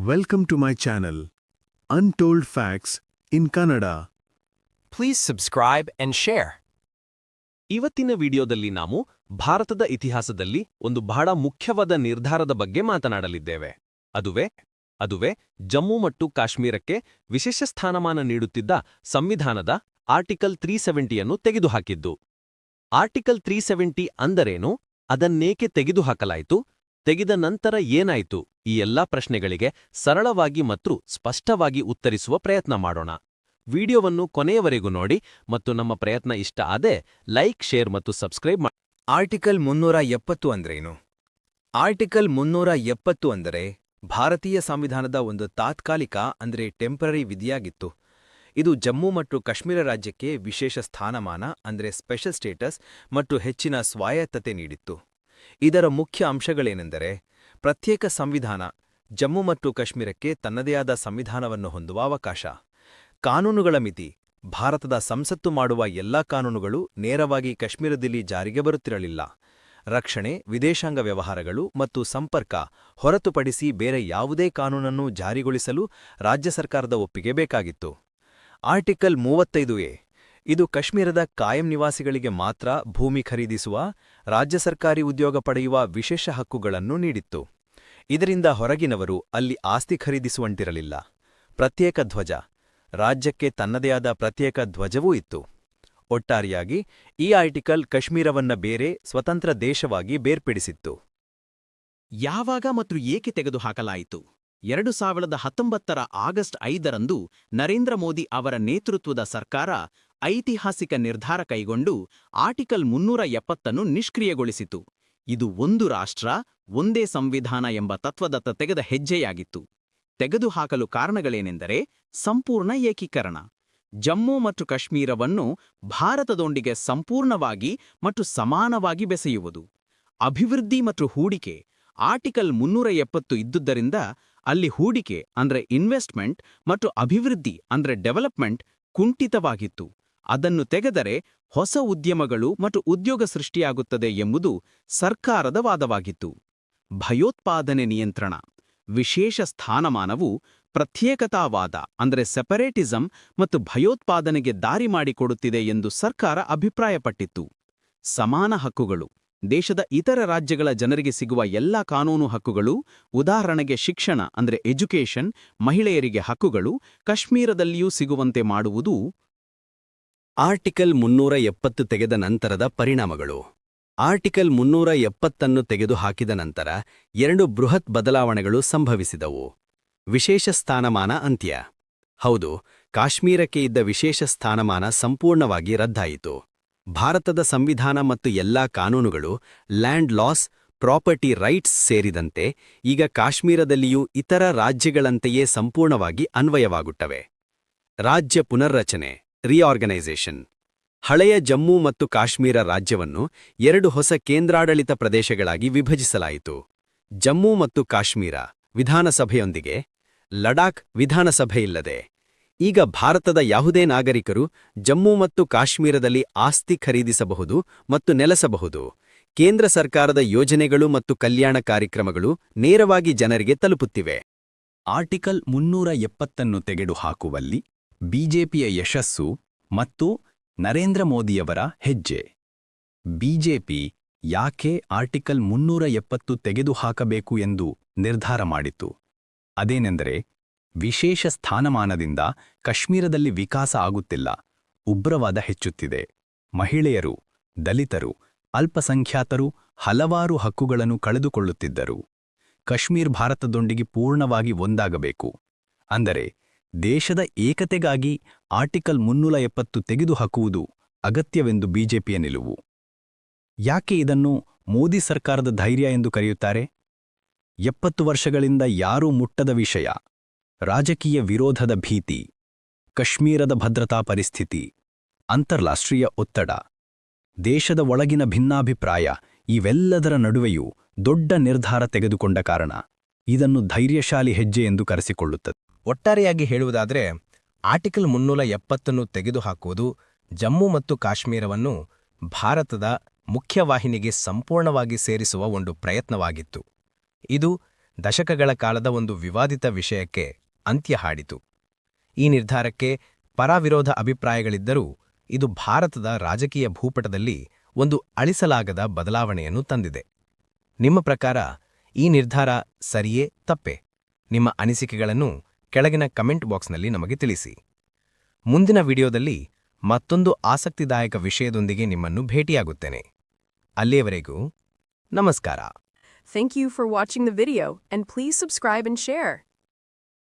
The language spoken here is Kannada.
Welcome to my channel, Untold Facts in Kannada. Please subscribe and share. ಇವತ್ತಿನ ವಿಡಿಯೋದಲ್ಲಿ ನಾವು ಭಾರತದ ಇತಿಹಾಸದಲ್ಲಿ ಒಂದು ಬಹಳ ಮುಖ್ಯವಾದ ನಿರ್ಧಾರದ ಬಗ್ಗೆ ಮಾತನಾಡಲಿದ್ದೇವೆ. ಅದುವೇ ಜಮ್ಮು ಮತ್ತು ಕಾಶ್ಮೀರಕ್ಕೆ ವಿಶೇಷ ಸ್ಥಾನಮಾನ ನೀಡುತ್ತಿದ್ದ ಸಂವಿಧಾನದ ಆರ್ಟಿಕಲ್ 370ಯನ್ನು ತೆಗೆದುಹಾಕಿದ್ದು. ಆರ್ಟಿಕಲ್ 370 ಅಂದರೇನು, ಅದನ್ನೇಕೆ ತೆಗೆದುಹಾಕಲಾಯಿತು, ತೆಗೆದ ನಂತರ ಏನಾಯಿತು, ಈ ಎಲ್ಲಾ ಪ್ರಶ್ನೆಗಳಿಗೆ ಸರಳವಾಗಿ ಮತ್ತು ಸ್ಪಷ್ಟವಾಗಿ ಉತ್ತರಿಸುವ ಪ್ರಯತ್ನ ಮಾಡೋಣ. ವಿಡಿಯೋವನ್ನು ಕೊನೆಯವರೆಗೂ ನೋಡಿ ಮತ್ತು ನಮ್ಮ ಪ್ರಯತ್ನ ಇಷ್ಟ ಆದೆ ಲೈಕ್, ಶೇರ್ ಮತ್ತು ಸಬ್ಸ್ಕ್ರೈಬ್ ಮಾಡಿ. ಆರ್ಟಿಕಲ್ 370 ಅಂದ್ರೇನು? ಆರ್ಟಿಕಲ್ 370 ಅಂದರೆ ಭಾರತೀಯ ಸಂವಿಧಾನದ ಒಂದು ತಾತ್ಕಾಲಿಕ ಅಂದ್ರೆ ಟೆಂಪರರಿ ವಿಧಿಯಾಗಿತ್ತು. ಇದು ಜಮ್ಮು ಮತ್ತು ಕಾಶ್ಮೀರ ರಾಜ್ಯಕ್ಕೆ ವಿಶೇಷ ಸ್ಥಾನಮಾನ ಅಂದ್ರೆ ಸ್ಪೆಷಲ್ ಸ್ಟೇಟಸ್ ಮತ್ತು ಹೆಚ್ಚಿನ ಸ್ವಾಯತ್ತತೆ ನೀಡಿತ್ತು. ಇದರ ಮುಖ್ಯ ಅಂಶಗಳೇನೆಂದರೆ ಪ್ರತ್ಯೇಕ ಸಂವಿಧಾನ, ಜಮ್ಮು ಮತ್ತು ಕಾಶ್ಮೀರಕ್ಕೆ ತನ್ನದೇ ಆದ ಸಂವಿಧಾನವನ್ನು ಹೊಂದುವ ಅವಕಾಶ, ಕಾನೂನುಗಳ ಮಿತಿ, ಭಾರತದ ಸಂಸತ್ತು ಮಾಡುವ ಎಲ್ಲಾ ಕಾನೂನುಗಳು ನೇರವಾಗಿ ಕಾಶ್ಮೀರದಲ್ಲಿ ಜಾರಿಗೆ ಬರುತ್ತಿರಲಿಲ್ಲ, ರಕ್ಷಣೆ, ವಿದೇಶಾಂಗ ವ್ಯವಹಾರಗಳು ಮತ್ತು ಸಂಪರ್ಕ ಹೊರತುಪಡಿಸಿ ಬೇರೆ ಯಾವುದೇ ಕಾನೂನನ್ನು ಜಾರಿಗೊಳಿಸಲು ರಾಜ್ಯ ಸರ್ಕಾರದ ಒಪ್ಪಿಗೆ ಬೇಕಾಗಿತ್ತು. ಆರ್ಟಿಕಲ್ 35ಎ ಇದು ಕಾಶ್ಮೀರದ ಕಾಯಂ ನಿವಾಸಿಗಳಿಗೆ ಮಾತ್ರ ಭೂಮಿ ಖರೀದಿಸುವ, ರಾಜ್ಯ ಸರ್ಕಾರಿ ಉದ್ಯೋಗ ಪಡೆಯುವ ವಿಶೇಷ ಹಕ್ಕುಗಳನ್ನು ನೀಡಿತ್ತು. ಇದರಿಂದ ಹೊರಗಿನವರು ಅಲ್ಲಿ ಆಸ್ತಿ ಖರೀದಿಸುವಂತಿರಲಿಲ್ಲ. ಪ್ರತ್ಯೇಕ ಧ್ವಜ, ರಾಜ್ಯಕ್ಕೆ ತನ್ನದೇ ಆದ ಪ್ರತ್ಯೇಕ ಧ್ವಜವೂ ಇತ್ತು. ಒಟ್ಟಾರೆಯಾಗಿ ಈ ಆರ್ಟಿಕಲ್ ಕಾಶ್ಮೀರವನ್ನ ಬೇರೆ ಸ್ವತಂತ್ರ ದೇಶವಾಗಿ ಬೇರ್ಪಡಿಸಿತ್ತು. ಯಾವಾಗ ಮತ್ತು ಏಕೆ ತೆಗೆದುಹಾಕಲಾಯಿತು? 2019ರ ಆಗಸ್ಟ್ 5ರಂದು ನರೇಂದ್ರ ಮೋದಿ ಅವರ ನೇತೃತ್ವದ ಸರ್ಕಾರ ಐತಿಹಾಸಿಕ ನಿರ್ಧಾರ ಕೈಗೊಂಡು ಆರ್ಟಿಕಲ್ 370ನ್ನು ನಿಷ್ಕ್ರಿಯಗೊಳಿಸಿತು. ಇದು ಒಂದು ರಾಷ್ಟ್ರ, ಒಂದೇ ಸಂವಿಧಾನ ಎಂಬ ತತ್ವದತ್ತ ತೆಗೆದ ಹೆಜ್ಜೆಯಾಗಿತ್ತು. ತೆಗೆದುಹಾಕಲು ಕಾರಣಗಳೇನೆಂದರೆ ಸಂಪೂರ್ಣ ಏಕೀಕರಣ, ಜಮ್ಮು ಮತ್ತು ಕಾಶ್ಮೀರವನ್ನು ಭಾರತದೊಂದಿಗೆ ಸಂಪೂರ್ಣವಾಗಿ ಮತ್ತು ಸಮಾನವಾಗಿ ಬೆಸೆಯುವುದು, ಅಭಿವೃದ್ಧಿ ಮತ್ತು ಹೂಡಿಕೆ. ಆರ್ಟಿಕಲ್ 370 ಇದ್ದುದರಿಂದ ಅಲ್ಲಿ ಹೂಡಿಕೆ ಅಂದ್ರೆ ಇನ್ವೆಸ್ಟ್ಮೆಂಟ್ ಮತ್ತು ಅಭಿವೃದ್ಧಿ ಅಂದ್ರೆ ಡೆವಲಪ್ಮೆಂಟ್ ಕುಂಠಿತವಾಗಿತ್ತು. ಅದನ್ನು ತೆಗೆದರೆ ಹೊಸ ಉದ್ಯಮಗಳು ಮತ್ತು ಉದ್ಯೋಗ ಸೃಷ್ಟಿಯಾಗುತ್ತದೆ ಎಂಬುದು ಸರ್ಕಾರದ ವಾದವಾಗಿತ್ತು. ಭಯೋತ್ಪಾದನೆ ನಿಯಂತ್ರಣ, ವಿಶೇಷ ಸ್ಥಾನಮಾನವು ಪ್ರತ್ಯೇಕತಾವಾದ ಅಂದ್ರೆ ಸೆಪರೇಟಿಸಂ ಮತ್ತು ಭಯೋತ್ಪಾದನೆಗೆ ದಾರಿ ಮಾಡಿಕೊಡುತ್ತಿದೆ ಎಂದು ಸರ್ಕಾರ ಅಭಿಪ್ರಾಯಪಟ್ಟಿತ್ತು. ಸಮಾನ ಹಕ್ಕುಗಳು, ದೇಶದ ಇತರ ರಾಜ್ಯಗಳ ಜನರಿಗೆ ಸಿಗುವ ಎಲ್ಲಾ ಕಾನೂನು ಹಕ್ಕುಗಳು, ಉದಾಹರಣೆಗೆ ಶಿಕ್ಷಣ ಅಂದ್ರೆ ಎಜುಕೇಷನ್, ಮಹಿಳೆಯರಿಗೆ ಹಕ್ಕುಗಳು ಕಾಶ್ಮೀರದಲ್ಲಿಯೂ ಸಿಗುವಂತೆ ಮಾಡುವುದು. ಆರ್ಟಿಕಲ್ 370 ತೆಗೆದ ನಂತರದ ಪರಿಣಾಮಗಳು. ಆರ್ಟಿಕಲ್ 370ನ್ನು ತೆಗೆದುಹಾಕಿದ ನಂತರ 2 ಬೃಹತ್ ಬದಲಾವಣೆಗಳು ಸಂಭವಿಸಿದವು. ವಿಶೇಷ ಸ್ಥಾನಮಾನ ಅಂತ್ಯ. ಹೌದು, ಕಾಶ್ಮೀರಕ್ಕೆ ಇದ್ದ ವಿಶೇಷ ಸ್ಥಾನಮಾನ ಸಂಪೂರ್ಣವಾಗಿ ರದ್ದಾಯಿತು. ಭಾರತದ ಸಂವಿಧಾನ ಮತ್ತು ಎಲ್ಲಾ ಕಾನೂನುಗಳು, ಲ್ಯಾಂಡ್ ಲಾಸ್, ಪ್ರಾಪರ್ಟಿ ರೈಟ್ಸ್ ಸೇರಿದಂತೆ ಈಗ ಕಾಶ್ಮೀರದಲ್ಲಿಯೂ ಇತರ ರಾಜ್ಯಗಳಂತೆಯೇ ಸಂಪೂರ್ಣವಾಗಿ ಅನ್ವಯವಾಗುತ್ತವೆ. ರಾಜ್ಯ ಪುನರ್ರಚನೆ, ರಿಆರ್ಗನೈಸೇಷನ್. ಹಳೆಯ ಜಮ್ಮು ಮತ್ತು ಕಾಶ್ಮೀರ ರಾಜ್ಯವನ್ನು 2 ಹೊಸ ಕೇಂದ್ರಾಡಳಿತ ಪ್ರದೇಶಗಳಾಗಿ ವಿಭಜಿಸಲಾಯಿತು. ಜಮ್ಮು ಮತ್ತು ಕಾಶ್ಮೀರ ವಿಧಾನಸಭೆಯೊಂದಿಗೆ, ಲಡಾಖ್ ವಿಧಾನಸಭೆಯಿಲ್ಲದೆ. ಈಗ ಭಾರತದ ಯಾವುದೇ ನಾಗರಿಕರು ಜಮ್ಮು ಮತ್ತು ಕಾಶ್ಮೀರದಲ್ಲಿ ಆಸ್ತಿ ಖರೀದಿಸಬಹುದು ಮತ್ತು ನೆಲೆಸಬಹುದು. ಕೇಂದ್ರ ಸರ್ಕಾರದ ಯೋಜನೆಗಳು ಮತ್ತು ಕಲ್ಯಾಣ ಕಾರ್ಯಕ್ರಮಗಳು ನೇರವಾಗಿ ಜನರಿಗೆ ತಲುಪುತ್ತಿವೆ. ಆರ್ಟಿಕಲ್ 370ನ್ನು ತೆಗೆದುಹಾಕುವಲ್ಲಿ ಬಿಜೆಪಿಯ ಯಶಸ್ಸು ಮತ್ತು ನರೇಂದ್ರ ಮೋದಿಯವರ ಹೆಜ್ಜೆ. ಬಿಜೆಪಿ ಯಾಕೆ ಆರ್ಟಿಕಲ್ 370 ತೆಗೆದುಹಾಕಬೇಕು ಎಂದು ನಿರ್ಧಾರ ಮಾಡಿತು? ಅದೇನೆಂದರೆ, ವಿಶೇಷ ಸ್ಥಾನಮಾನದಿಂದ ಕಾಶ್ಮೀರದಲ್ಲಿ ವಿಕಾಸ ಆಗುತ್ತಿಲ್ಲ, ಉಗ್ರವಾದ ಹೆಚ್ಚುತ್ತಿದೆ, ಮಹಿಳೆಯರು, ದಲಿತರು, ಅಲ್ಪಸಂಖ್ಯಾತರು ಹಲವಾರು ಹಕ್ಕುಗಳನ್ನು ಕಳೆದುಕೊಳ್ಳುತ್ತಿದ್ದರು. ಕಾಶ್ಮೀರ್ ಭಾರತದೊಂದಿಗೆ ಪೂರ್ಣವಾಗಿ ಒಂದಾಗಬೇಕು. ಅಂದರೆ ದೇಶದ ಏಕತೆಗಾಗಿ ಆರ್ಟಿಕಲ್ 370 ತೆಗೆದುಹಾಕುವುದು ಅಗತ್ಯವೆಂದು ಬಿಜೆಪಿಯ ನಿಲುವು. ಯಾಕೆ ಇದನ್ನು ಮೋದಿ ಸರ್ಕಾರದ ಧೈರ್ಯ ಎಂದು ಕರೆಯುತ್ತಾರೆ? 70 ವರ್ಷಗಳಿಂದ ಯಾರೂ ಮುಟ್ಟದ ವಿಷಯ, ರಾಜಕೀಯ ವಿರೋಧದ ಭೀತಿ, ಕಾಶ್ಮೀರದ ಭದ್ರತಾ ಪರಿಸ್ಥಿತಿ, ಅಂತಾರಾಷ್ಟ್ರೀಯ ಒತ್ತಡ, ದೇಶದ ಒಳಗಿನ ಭಿನ್ನಾಭಿಪ್ರಾಯ, ಇವೆಲ್ಲದರ ನಡುವೆಯೂ ದೊಡ್ಡ ನಿರ್ಧಾರ ತೆಗೆದುಕೊಂಡ ಕಾರಣ ಇದನ್ನು ಧೈರ್ಯಶಾಲಿ ಹೆಜ್ಜೆ ಎಂದು ಕರೆಸಿಕೊಳ್ಳುತ್ತದೆ. ಒಟ್ಟಾರೆಯಾಗಿ ಹೇಳುವುದಾದರೆ ಆರ್ಟಿಕಲ್ 370ನ್ನು ತೆಗೆದುಹಾಕುವುದು ಜಮ್ಮು ಮತ್ತು ಕಾಶ್ಮೀರವನ್ನು ಭಾರತದ ಮುಖ್ಯವಾಹಿನಿಗೆ ಸಂಪೂರ್ಣವಾಗಿ ಸೇರಿಸುವ ಒಂದು ಪ್ರಯತ್ನವಾಗಿತ್ತು. ಇದು ದಶಕಗಳ ಕಾಲದ ಒಂದು ವಿವಾದಿತ ವಿಷಯಕ್ಕೆ ಅಂತ್ಯ ಹಾಡಿತು. ಈ ನಿರ್ಧಾರಕ್ಕೆ ಪರವಿರೋಧ ಅಭಿಪ್ರಾಯಗಳಿದ್ದರೂ ಇದು ಭಾರತದ ರಾಜಕೀಯ ಭೂಪಟದಲ್ಲಿ ಒಂದು ಅಳಿಸಲಾಗದ ಬದಲಾವಣೆಯನ್ನು ತಂದಿದೆ. ನಿಮ್ಮ ಪ್ರಕಾರ ಈ ನಿರ್ಧಾರ ಸರಿಯೇ ತಪ್ಪೇ? ನಿಮ್ಮ ಅನಿಸಿಕೆಗಳನ್ನು ಕೆಳಗಿನ ಕಮೆಂಟ್ ಬಾಕ್ಸ್ನಲ್ಲಿ ನಮಗೆ ತಿಳಿಸಿ. ಮುಂದಿನ ವಿಡಿಯೋದಲ್ಲಿ ಮತ್ತೊಂದು ಆಸಕ್ತಿದಾಯಕ ವಿಷಯದೊಂದಿಗೆ ನಿಮ್ಮನ್ನು ಭೇಟಿಯಾಗುತ್ತೇನೆ. ಅಲ್ಲಿಯವರೆಗೂ ನಮಸ್ಕಾರ. Thank you for watching the video, and please subscribe and share.